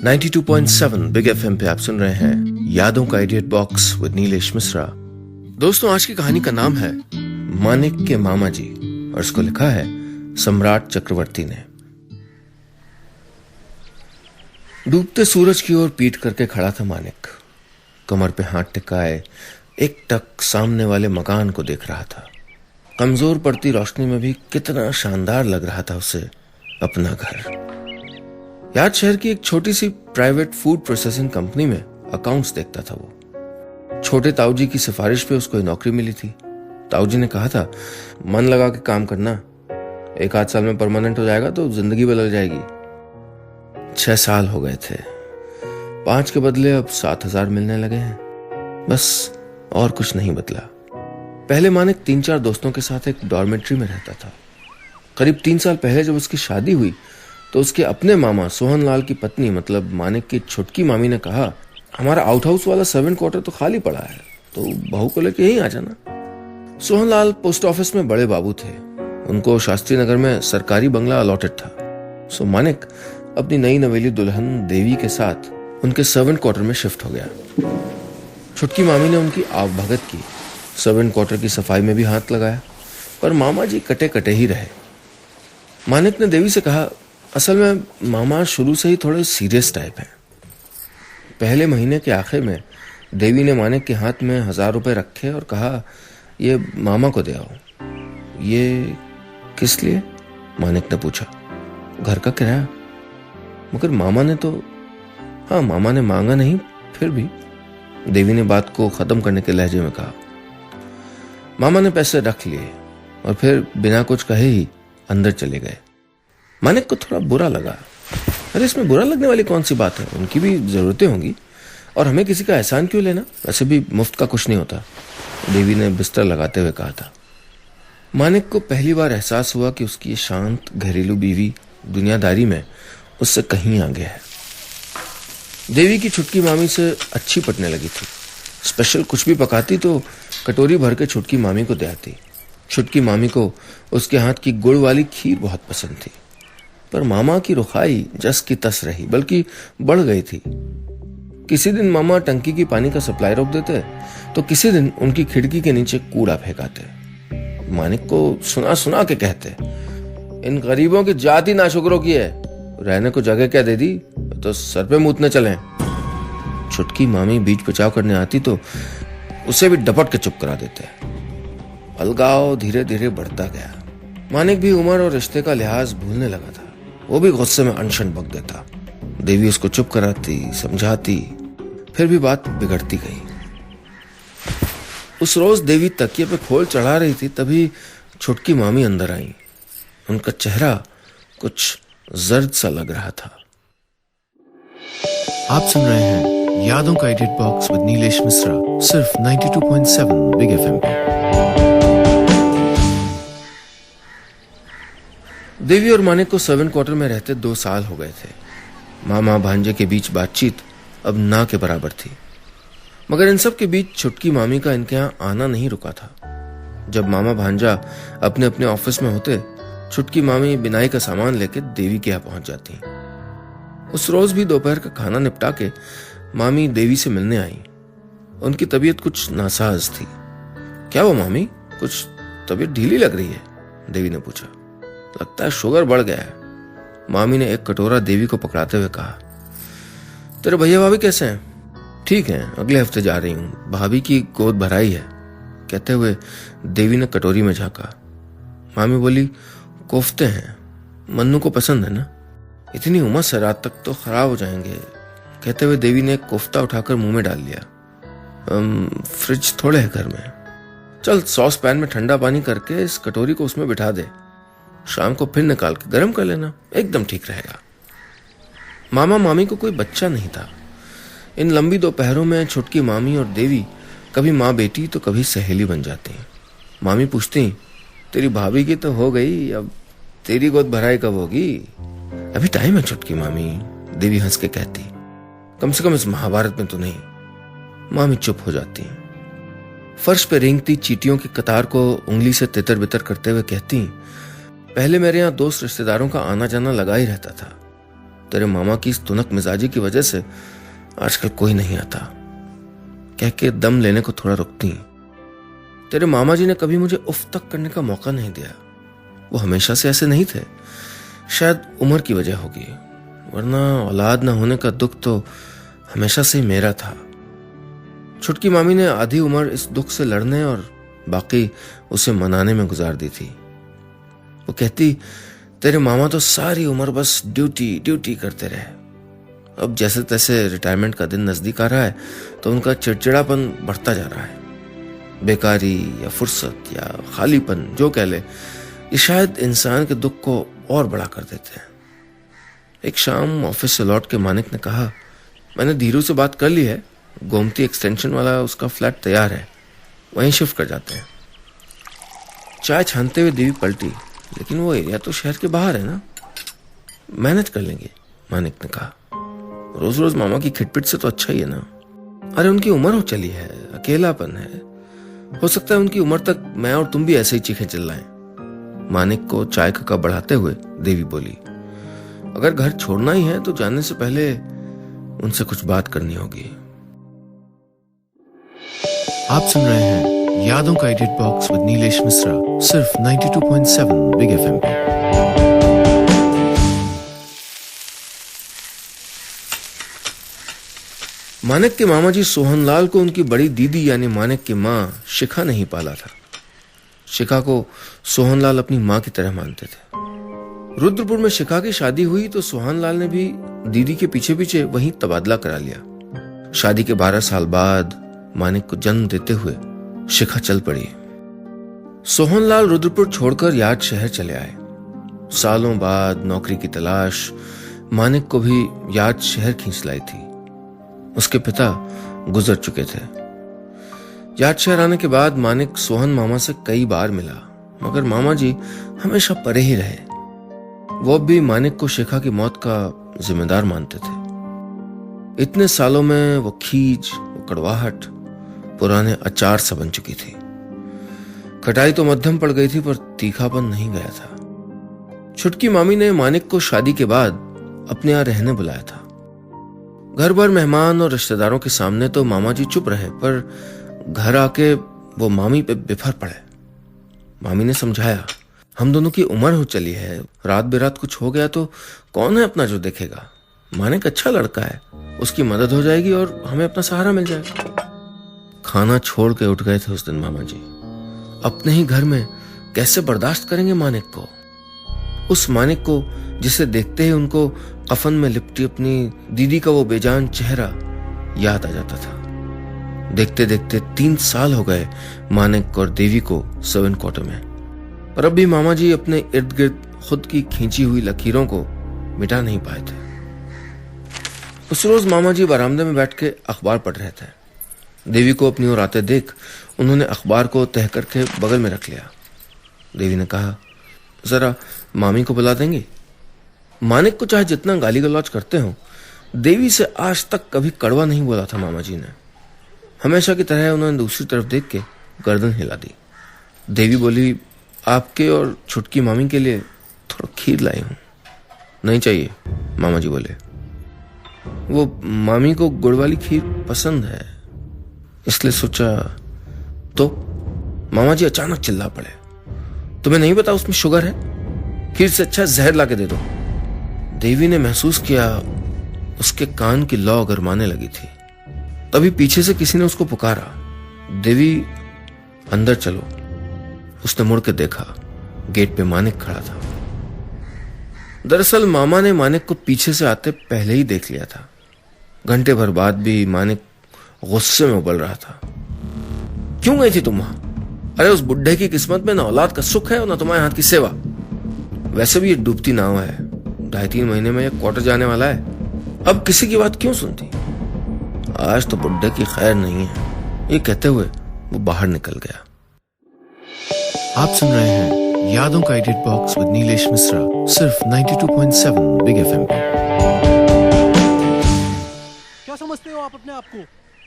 92.7 big FM पे आप सुन रहे हैं यादों का idiot box with Nilesh Mishra. दोस्तों, आज की कहानी का नाम है मानिक के मामा जी और इसको लिखा है सम्राट चक्रवर्ती ने। डूबते सूरज की ओर पीठ करके खड़ा था मानिक। कमर पे हाथ टिकाए एक टक सामने वाले मकान को देख रहा था। कमजोर पड़ती रोशनी में भी कितना शानदार लग रहा था उसे अपना घर। याद शहर की एक छोटी सी प्राइवेट फूड प्रोसेसिंग कंपनी में अकाउंट्स देखता था वो। छोटे ताऊजी की सिफारिश पे उसको नौकरी मिली थी। ताऊजी ने कहा था, मन लगा के काम करना, 1-8 साल में परमानेंट हो जाएगा तो जिंदगी बदल जाएगी। 6 साल हो गए थे। 5 के बदले अब 7,000 मिलने लगे हैं। बस और कुछ नहीं बदला। पहले मानिक 3-4 दोस्तों के साथ एक डॉर्मेट्री में रहता था। करीब 3 साल पहले जब उसकी शादी हुई तो उसके अपने मामा सोहन लाल की पत्नी मतलब मानिक की छुटकी मामी ने कहा, हमारा आउट हाउस वाला सर्वेंट क्वार्टर तो खाली पड़ा है, तो बहू को लेके यहीं आ जाना। सोहन लाल पोस्ट ऑफिस में बड़े बाबू थे। उनको शास्त्री नगर में सरकारी बंगला अलॉटेड था। सो मानिक अपनी नई नवेली दुल्हन देवी के साथ उनके सर्वेंट क्वार्टर में शिफ्ट हो गया। छुटकी मामी ने उनकी आवभगत की, सर्वेंट क्वार्टर की सफाई में भी हाथ लगाया, पर मामा जी कटे कटे ही रहे। मानिक ने देवी से कहा, असल में मामा शुरू से ही थोड़े सीरियस टाइप हैं। पहले महीने के आखिर में देवी ने मानिक के हाथ में 1,000 रुपए रखे और कहा, ये मामा को दे आओ। ये किस लिए? मानिक ने पूछा। घर का किराया। मगर मामा ने तो मामा ने मांगा नहीं, फिर भी। देवी ने बात को खत्म करने के लहजे में कहा। मामा ने पैसे रख लिए और फिर बिना कुछ कहे ही अंदर चले गए। मानिक को थोड़ा बुरा लगा। अरे इसमें बुरा लगने वाली कौन सी बात है? उनकी भी जरूरतें होंगी और हमें किसी का एहसान क्यों लेना? वैसे भी मुफ्त का कुछ नहीं होता, देवी ने बिस्तर लगाते हुए कहा था। मानिक को पहली बार एहसास हुआ कि उसकी ये शांत घरेलू बीवी दुनियादारी में उससे कहीं आगे है। देवी की छुटकी मामी से अच्छी पटने लगी थी। स्पेशल कुछ भी पकाती तो कटोरी भर के छुटकी मामी को दे आती। छुटकी मामी को उसके हाथ की गुड़ वाली खीर बहुत पसंद थी। पर मामा की रुखाई जस की तस रही, बल्कि बढ़ गई थी। किसी दिन मामा टंकी की पानी का सप्लाई रोक देते तो किसी दिन उनकी खिड़की के नीचे कूड़ा फेंकाते। मानिक को सुना सुना के कहते, इन गरीबों की जाति नाशुक्रों की है, रहने को जगह क्या दे दी तो सर पे मूतने चले। छुटकी मामी बीच बचाव करने आती तो उसे भी डपट के चुप करा देते। अलगाव धीरे धीरे बढ़ता गया। मानिक भी उम्र और रिश्ते का लिहाज भूलने लगा था। वो भी गुस्से में अनशन बक देता। देवी उसको चुप कराती, समझाती, फिर भी बात बिगड़ती गई। उस रोज देवी तकिए पे खोल चढ़ा रही थी, तभी छुटकी मामी अंदर आई। उनका चेहरा कुछ जर्द सा लग रहा था। आप सुन रहे हैं यादों का edit box with Nilesh Mishra, सिर्फ 92.7 बिग एफएम पे। देवी और मानिक को सर्वेंट क्वार्टर में रहते 2 साल हो गए थे। मामा भांजे के बीच बातचीत अब ना के बराबर थी। मगर इन सब के बीच छुटकी मामी का इनके यहाँ आना नहीं रुका था। जब मामा भांजा अपने अपने ऑफिस में होते, छुटकी मामी बिनाई का सामान लेके देवी के यहाँ पहुंच जाती। उस रोज भी दोपहर का खाना निपटा के मामी देवी से मिलने आई। उनकी तबीयत कुछ नासाज थी। क्या वो मामी, कुछ तबीयत ढीली लग रही है? देवी ने पूछा। लगता है शुगर बढ़ गया है। मामी ने एक कटोरा देवी को पकड़ाते हुए कहा। तेरे भैया भाभी कैसे हैं? ठीक हैं, अगले हफ्ते जा रही हूं, भाभी की गोद भराई है, कहते हुए देवी ने कटोरी में झांका। मामी बोली, कोफ्ते हैं, मन्नू को पसंद है ना? इतनी उम्र से रात तक तो खराब हो जाएंगे, कहते हुए देवी ने एक कोफ्ता उठाकर मुंह में डाल लिया। फ्रिज थोड़े है घर में, चल सॉस पैन में ठंडा पानी करके इस कटोरी को उसमें बिठा दे, शाम को फिर निकाल के गर्म कर लेना, एकदम ठीक रहेगा। मामा मामी को कोई बच्चा नहीं था। इन लंबी दोपहरों में छुटकी मामी और देवी कभी माँ बेटी तो कभी सहेली बन जाती। मामी पूछती, तेरी भाभी की तो हो गई, अब तेरी गोद भराई कब होगी? अभी टाइम है छुटकी मामी, देवी हंस के कहती। कम से कम इस महाभारत में तो नहीं। मामी चुप हो जाती। फर्श पे रेंगती चींटियों की कतार को उंगली से तितर बितर करते हुए कहती, पहले मेरे यहाँ दोस्त रिश्तेदारों का आना जाना लगा ही रहता था, तेरे मामा की इस तुनक मिजाजी की वजह से आजकल कोई नहीं आता, कह के दम लेने को थोड़ा रुकती। तेरे मामा जी ने कभी मुझे उफ तक करने का मौका नहीं दिया। वो हमेशा से ऐसे नहीं थे, शायद उम्र की वजह होगी, वरना औलाद न होने का दुख तो हमेशा से ही मेरा था। छुटकी मामी ने आधी उम्र इस दुख से लड़ने और बाकी उसे मनाने में गुजार दी थी। वो कहती, तेरे मामा तो सारी उम्र बस ड्यूटी ड्यूटी करते रहे। अब जैसे तैसे रिटायरमेंट का दिन नजदीक आ रहा है तो उनका चिड़चिड़ापन बढ़ता जा रहा है। बेकारी या फुर्सत या खालीपन जो कह ले, ये शायद इंसान के दुख को और बड़ा कर देते हैं। एक शाम ऑफिस से लौट के मानिक ने कहा, मैंने धीरू से बात कर ली है, गोमती एक्सटेंशन वाला उसका फ्लैट तैयार है, वहीं शिफ्ट कर जाते हैं। चाय छानते हुए देवी पलटी, लेकिन वो एरिया तो शहर के बाहर है ना, मैनेज कर लेंगे, मानिक ने कहा। रोज रोज मामा की खिटपिट से तो अच्छा ही है ना। अरे उनकी उम्र हो चली है, अकेलापन है, हो सकता है उनकी उम्र तक मैं और तुम भी ऐसे ही चीखें चिल्लाएं। मानिक को चाय का कप बढ़ाते हुए देवी बोली, अगर घर छोड़ना ही है तो जाने से पहले उनसे कुछ बात करनी होगी। आप सुन रहे हैं यादों का edit box with Nilesh Mishra, सिर्फ 92.7 बिग एफएम पे। मानिक के मामा जी सोहनलाल को उनकी बड़ी दीदी यानी मानिक की माँ शिखा ने ही पाला था। शिखा को सोहनलाल अपनी माँ की तरह मानते थे। रुद्रपुर में शिखा की शादी हुई तो सोहनलाल ने भी दीदी के पीछे पीछे वहीं तबादला करा लिया। शादी के 12 साल बाद मानिक को जन्म देते हुए शिखा चल पड़ी। सोहनलाल रुद्रपुर छोड़कर याद शहर चले आए। सालों बाद नौकरी की तलाश मानिक को भी याद शहर खींच लाई थी। उसके पिता गुजर चुके थे। याद शहर आने के बाद मानिक सोहन मामा से कई बार मिला, मगर मामा जी हमेशा परे ही रहे। वो अब भी मानिक को शिखा की मौत का जिम्मेदार मानते थे। इतने सालों में वो खींच, वो कड़वाहट पुराने अचार सा बन चुकी थी। खटाई तो मध्यम पड़ गई थी पर तीखापन नहीं गया था। छुटकी मामी ने मानिक को शादी के बाद अपने यहाँ रहने बुलाया था। घर भर मेहमान और रिश्तेदारों के सामने तो मामा जी चुप रहे, पर घर आके वो मामी पे बिफर पड़े। मामी ने समझाया, हम दोनों की उम्र हो चली है, रात बेरात कुछ हो गया तो कौन है अपना जो देखेगा। मानिक अच्छा लड़का है, उसकी मदद हो जाएगी और हमें अपना सहारा मिल जाएगा। खाना छोड़ के उठ गए थे उस दिन मामा जी। अपने ही घर में कैसे बर्दाश्त करेंगे मानिक को, उस मानिक को जिसे देखते ही उनको कफन में लिपटी अपनी दीदी का वो बेजान चेहरा याद आ जाता था। देखते देखते 3 साल हो गए मानिक और देवी को सर्वेंट क्वार्टर में, पर अब भी मामा जी अपने इर्द गिर्द खुद की खींची हुई लकीरों को मिटा नहीं पाए थे। उस रोज मामा जी बरामदे में बैठ के अखबार पढ़ रहे थे। देवी को अपनी ओर आते देख उन्होंने अखबार को तह करके बगल में रख लिया। देवी ने कहा, जरा मामी को बुला देंगे। मानिक को चाहे जितना गाली गलौज करते हो, देवी से आज तक कभी कड़वा नहीं बोला था मामा जी ने। हमेशा की तरह उन्होंने दूसरी तरफ देख के गर्दन हिला दी। देवी बोली, आपके और छुटकी मामी के लिए थोड़ा खीर लाई हूं। नहीं चाहिए, मामा जी बोले। वो मामी को गुड़ वाली खीर पसंद है, इसलिए सोचा। तो मामा जी अचानक चिल्ला पड़े, तुम्हें नहीं पता उसमें शुगर है? खीर से अच्छा जहर ला के दे दो। देवी ने महसूस किया उसके कान की लौ गरमाने लगी थी। तभी पीछे से किसी ने उसको पुकारा, देवी अंदर चलो। उसने मुड़ के देखा, गेट पे मानिक खड़ा था। दरअसल मामा ने मानिक को पीछे से आते पहले ही देख लिया था। घंटे भर बाद भी मानिक गुस्से में उबल रहा था। क्यों गई थी तुम वहां? अरे उस बुढ़े की किस्मत में ना औलाद का सुख है और ना तुम्हारे हाथ की सेवा। वैसे भी ये डूबती नाव है, 2.5-3 महीने में ये क्वार्टर जाने वाला है। अब किसी की बात क्यों सुनती? आज तो बुढ़े की खैर नहीं है। ये कहते हुए वो बाहर निकल गया। आप सुन रहे हैं यादों का edit box with Nilesh Mishra, सिर्फ 92.7 बिग एफएम पे। क्या समझते हो आप अपने आप को?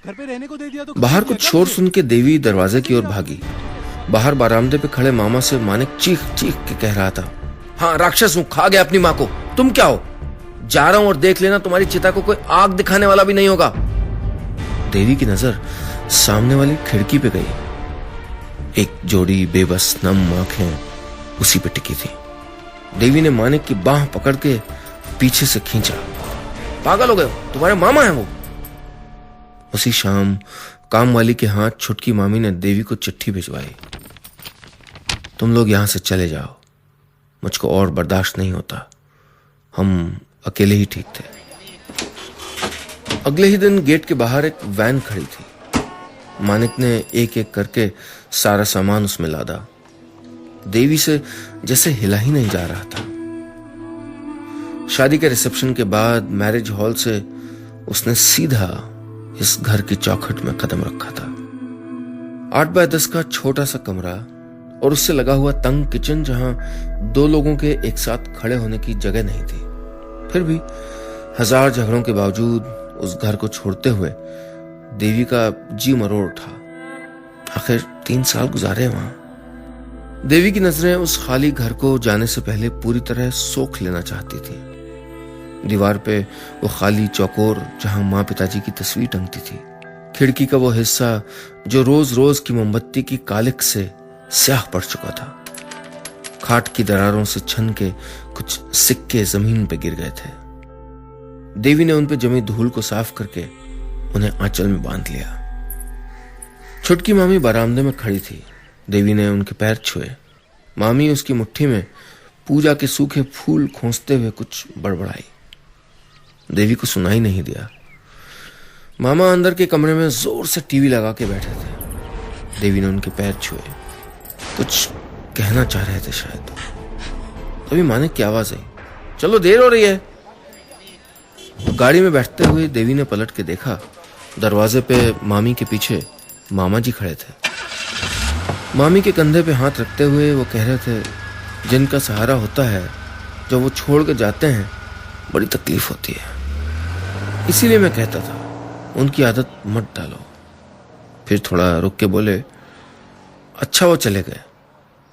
घर पे रहने को दे दिया तो बाहर कुछ शोर सुन के देवी दरवाजे की ओर भागी। बाहर बरामदे पे खड़े मामा से मानिक चीख चीख के कह रहा था, हाँ राक्षस हूं, खा गया अपनी माँ को। तुम क्या हो? जा रहा हूं और देख लेना तुम्हारी चिता को कोई आग दिखाने वाला भी नहीं होगा। देवी की नजर सामने वाली खिड़की पे गई। एक जोड़ी बेबस नम आंखें उसी पे टिकी थी। देवी ने मानिक की बाह पकड़ के पीछे से खींचा। पागल हो गए हो, तुम्हारे मामा हैं वो। उसी शाम काम वाली के हाथ छुटकी मामी ने देवी को चिट्ठी भिजवाई। तुम लोग यहां से चले जाओ, मुझको और बर्दाश्त नहीं होता, हम अकेले ही ठीक थे। अगले ही दिन गेट के बाहर एक वैन खड़ी थी। मानिक ने एक एक करके सारा सामान उसमें लादा। देवी से जैसे हिला ही नहीं जा रहा था। शादी के रिसेप्शन के बाद मैरिज हॉल से उसने सीधा इस घर की चौखट में कदम रखा था। 8 बाय 10 का छोटा सा कमरा और उससे लगा हुआ तंग किचन, जहां 2 लोगों के एक साथ खड़े होने की जगह नहीं थी। फिर भी 1000 झगड़ों के बावजूद उस घर को छोड़ते हुए देवी का जी मरोड़ उठा। आखिर 3 साल गुजारे वहां। देवी की नजरें उस खाली घर को जाने से पहले पूरी तरह सोख लेना चाहती थी। दीवार पे वो खाली चौकोर जहां माँ पिताजी की तस्वीर टंगती थी, खिड़की का वो हिस्सा जो रोज रोज की मोमबत्ती की कालिक से स्याह पड़ चुका था, खाट की दरारों से छन के कुछ सिक्के जमीन पे गिर गए थे। देवी ने उन पे जमी धूल को साफ करके उन्हें आंचल में बांध लिया। छुटकी मामी बरामदे में खड़ी थी। देवी ने उनके पैर छुए। मामी उसकी मुट्ठी में पूजा के सूखे फूल खोंसते हुए कुछ बड़बड़ाई। देवी को सुनाई नहीं दिया। मामा अंदर के कमरे में जोर से टीवी लगा के बैठे थे। देवी ने उनके पैर छुए, कुछ कहना चाह रहे थे शायद। तभी मानिक की आवाज आई, चलो देर हो रही है। गाड़ी में बैठते हुए देवी ने पलट के देखा। दरवाजे पे मामी के पीछे मामा जी खड़े थे। मामी के कंधे पे हाथ रखते हुए वो कह रहे थे, जिनका सहारा होता है जब वो छोड़ के जाते हैं बड़ी तकलीफ होती है। इसीलिए मैं कहता था उनकी आदत मत डालो। फिर थोड़ा रुक के बोले, अच्छा वो चले गए,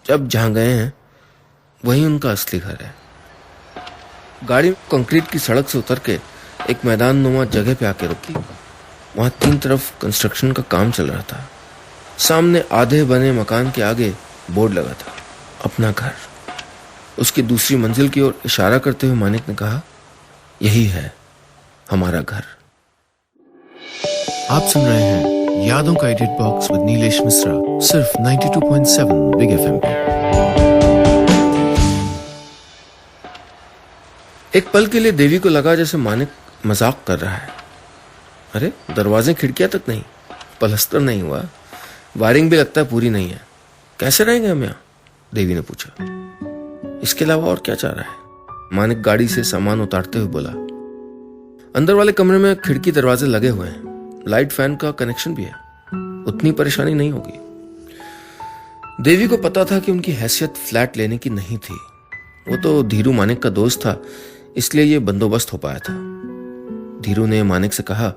जब जहां गए हैं वही उनका असली घर है। गाड़ी कंक्रीट की सड़क से उतर के एक मैदान नुमा जगह पे आके रुकी। वहां 3 तरफ कंस्ट्रक्शन का काम चल रहा था। सामने आधे बने मकान के आगे बोर्ड लगा था, अपना घर। उसकी दूसरी मंजिल की ओर इशारा करते हुए मानिक ने कहा, यही है हमारा घर। आप सुन रहे हैं यादों का edit box with Nilesh Mishra, सिर्फ 92.7 बिग एफएम पे। एक पल के लिए देवी को लगा जैसे मानिक मजाक कर रहा है। अरे दरवाजे खिड़कियां तक नहीं, पलस्तर नहीं हुआ, वायरिंग भी लगता है पूरी नहीं है, कैसे रहेंगे हम यहाँ? देवी ने पूछा। इसके अलावा और क्या चाह रहा है? मानिक गाड़ी से सामान उतारते हुए बोला। अंदर वाले कमरे में खिड़की दरवाजे लगे हुए हैं, लाइट फैन का कनेक्शन भी है, उतनी परेशानी नहीं होगी। देवी को पता था कि उनकी हैसियत फ्लैट लेने की नहीं थी। वो तो धीरू मानिक का दोस्त था, इसलिए ये बंदोबस्त हो पाया था। धीरू ने मानिक से कहा,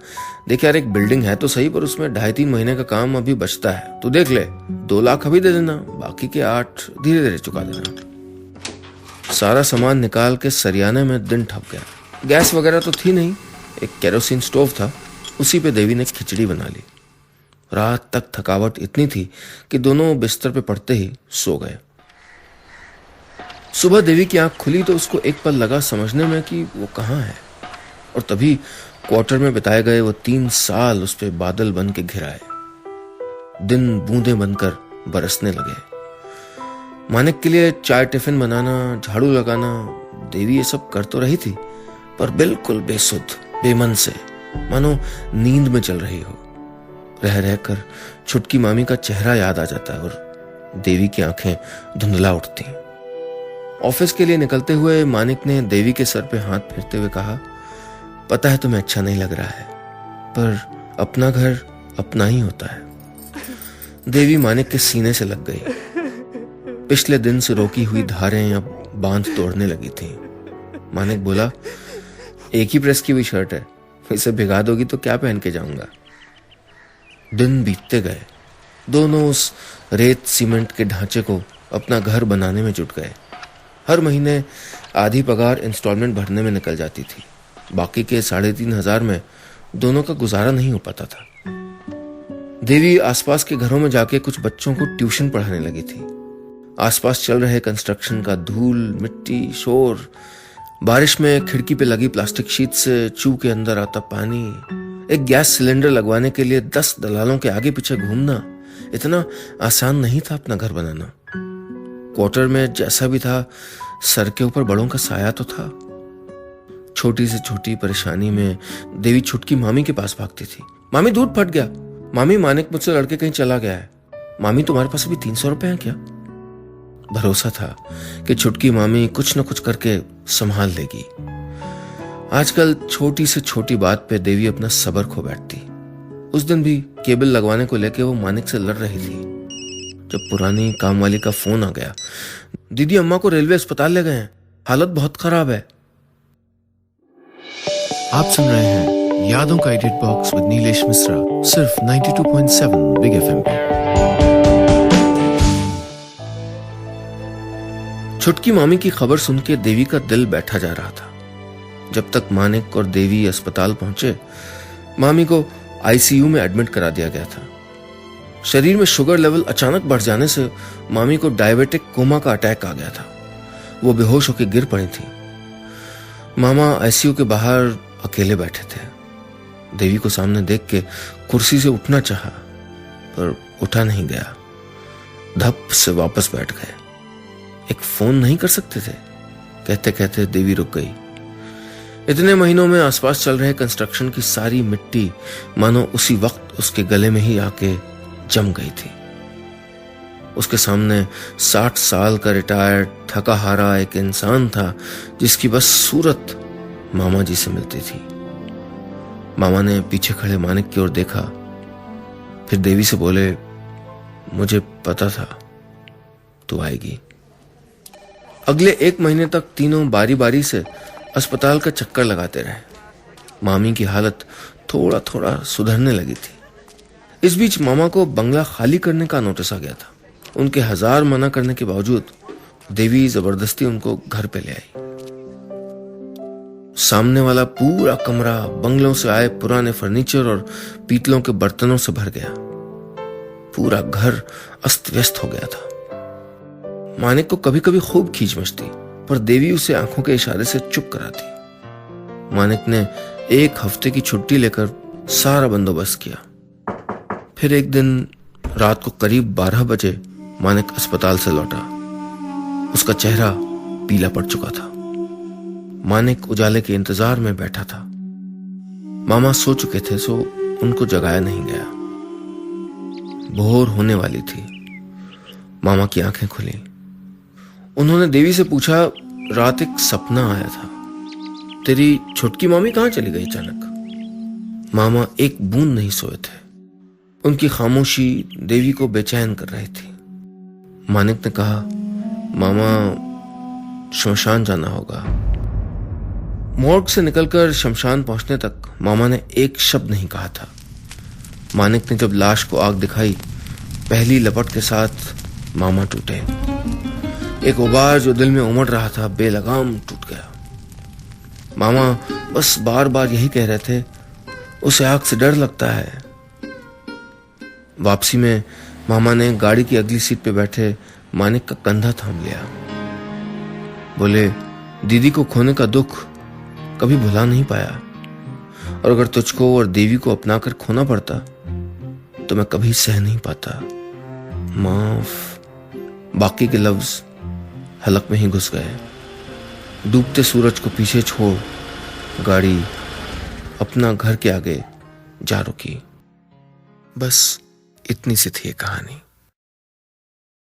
देख यार, एक बिल्डिंग है तो सही, पर उसमें 2.5-3 महीने का काम अभी बचता है, तू देख ले, 2 लाख अभी दे देना, बाकी के 8 धीरे धीरे चुका देना। सारा सामान निकाल के सरियाने में दिन ठप गया। गैस वगैरह तो थी नहीं, एक केरोसिन स्टोव था, उसी पे देवी ने खिचड़ी बना ली। रात तक थकावट इतनी थी कि दोनों बिस्तर पे पड़ते ही सो गए। सुबह देवी की आंख खुली तो उसको एक पल लगा समझने में कि वो कहाँ है, और तभी क्वार्टर में बिताए गए वो 3 साल उस पे बादल बन के घिर आए। दिन बूंदें बनकर बरसने लगे। मानिक के लिए चाय टिफिन बनाना, झाड़ू लगाना, देवी ये सब कर तो रही थी, पर बिल्कुल बेसुध, बेमन से, मानो नींद में चल रही हो। रह रहकर छुटकी मामी का चेहरा याद आ जाता है और देवी की आंखें धुंधला उठती। ऑफिस के लिए निकलते हुए मानिक ने देवी के सर पे हाथ फेरते हुए कहा, पता है तुम्हें अच्छा नहीं लग रहा है, पर अपना घर अपना ही होता है। देवी मानिक के सीने से लग गई। पिछले दिन से रोकी हुई धारें अब बांध तोड़ने लगी थीं। मानिक बोला, एक ही प्रेस की हुई शर्ट है, इसे भिगा दोगी तो क्या पहन के जाऊंगा? दिन बीतते गए। दोनों उस रेत सीमेंट के ढांचे को अपना घर बनाने में जुट गए। हर महीने आधी पगार इंस्टॉलमेंट भरने में निकल जाती थी। बाकी के 3,500 में दोनों का गुजारा नहीं हो पाता था। देवी आसपास के घरों में जाके कुछ बच्चों को ट्यूशन पढ़ाने लगी थी। आसपास चल रहे कंस्ट्रक्शन का धूल, मिट्टी, शोर, बारिश में खिड़की पे लगी प्लास्टिक शीट से चू के अंदर आता पानी, एक गैस सिलेंडर लगवाने के लिए 10 दलालों के आगे पीछे घूमना, इतना आसान नहीं था अपना घर बनाना। क्वार्टर में जैसा भी था, सर के ऊपर बड़ों का साया तो था। छोटी से छोटी परेशानी में देवी छुटकी मामी के पास भागती थी। मामी दूध फट गया, मामी मानिक मुझसे लड़के कहीं चला गया है, मामी तुम्हारे पास अभी 300 रुपए हैं क्या? भरोसा था कि छुटकी मामी कुछ न कुछ करके संभाल लेगी। आजकल छोटी से छोटी बात पे देवी अपना सब्र खो बैठती। उस दिन भी केबल लगवाने को लेके वो मानिक से लड़ रही थी जब पुरानी कामवाली का फोन आ गया। दीदी अम्मा को रेलवे अस्पताल ले गए हैं, हालत बहुत खराब है। आप सुन रहे हैं यादों का edit box with Nilesh Mishra, सिर्फ 92.7 बिग एफएम पे। छुटकी मामी की खबर सुन के देवी का दिल बैठा जा रहा था। जब तक मानिक और देवी अस्पताल पहुंचे, मामी को आईसीयू में एडमिट करा दिया गया था। शरीर में शुगर लेवल अचानक बढ़ जाने से मामी को डायबिटिक कोमा का अटैक आ गया था। वो बेहोश होकर गिर पड़ी थी। मामा आईसीयू के बाहर अकेले बैठे थे। देवी को सामने देख के कुर्सी से उठना चाहा, पर उठा नहीं गया। धप से वापस बैठ गए। एक फोन नहीं कर सकते थे? कहते कहते देवी रुक गई। इतने महीनों में आसपास चल रहे कंस्ट्रक्शन की सारी मिट्टी मानो उसी वक्त उसके गले में ही आके जम गई थी। उसके सामने 60 साल का रिटायर्ड थका हारा एक इंसान था जिसकी बस सूरत मामा जी से मिलती थी। मामा ने पीछे खड़े मानिक की ओर देखा, फिर देवी से बोले, मुझे पता था तू आएगी। अगले 1 महीने तक तीनों बारी बारी से अस्पताल का चक्कर लगाते रहे। मामी की हालत थोड़ा थोड़ा सुधरने लगी थी। इस बीच मामा को बंगला खाली करने का नोटिस आ गया था। उनके 1000 मना करने के बावजूद देवी जबरदस्ती उनको घर पे ले आई। सामने वाला पूरा कमरा बंगलों से आए पुराने फर्नीचर और पीतलों के बर्तनों से भर गया। पूरा घर अस्त व्यस्त हो गया था। मानिक को कभी कभी खूब खींच मचती, पर देवी उसे आंखों के इशारे से चुप कराती। मानिक ने 1 हफ्ते की छुट्टी लेकर सारा बंदोबस्त किया। फिर एक दिन रात को करीब 12 बजे मानिक अस्पताल से लौटा। उसका चेहरा पीला पड़ चुका था। मानिक उजाले के इंतजार में बैठा था। मामा सो चुके थे, सो उनको जगाया नहीं गया। भोर होने वाली थी। मामा की आंखें खुली। उन्होंने देवी से पूछा, रात एक सपना आया था, तेरी छुटकी मामी कहां चली गई अचानक? मामा एक बूंद नहीं सोए थे। उनकी खामोशी देवी को बेचैन कर रही थी। मानिक ने कहा, मामा शमशान जाना होगा। मोर्ग से निकलकर शमशान पहुंचने तक मामा ने एक शब्द नहीं कहा था। मानिक ने जब लाश को आग दिखाई, पहली लपट के साथ मामा टूटे। एक उबार जो दिल में उमड़ रहा था बेलगाम टूट गया। मामा बस बार बार यही कह रहे थे, उसे आग से डर लगता है। वापसी में मामा ने गाड़ी की अगली सीट पे बैठे मानिक का कंधा थाम लिया। बोले, दीदी को खोने का दुख कभी भुला नहीं पाया, और अगर तुझको और देवी को अपनाकर खोना पड़ता तो मैं कभी सह नहीं पाता। माफ। बाकी के लफ्ज हलक में ही घुस गए। डूबते सूरज को पीछे छोड़ गाड़ी अपना घर के आगे जा रुकी। बस इतनी सी थी ये कहानी।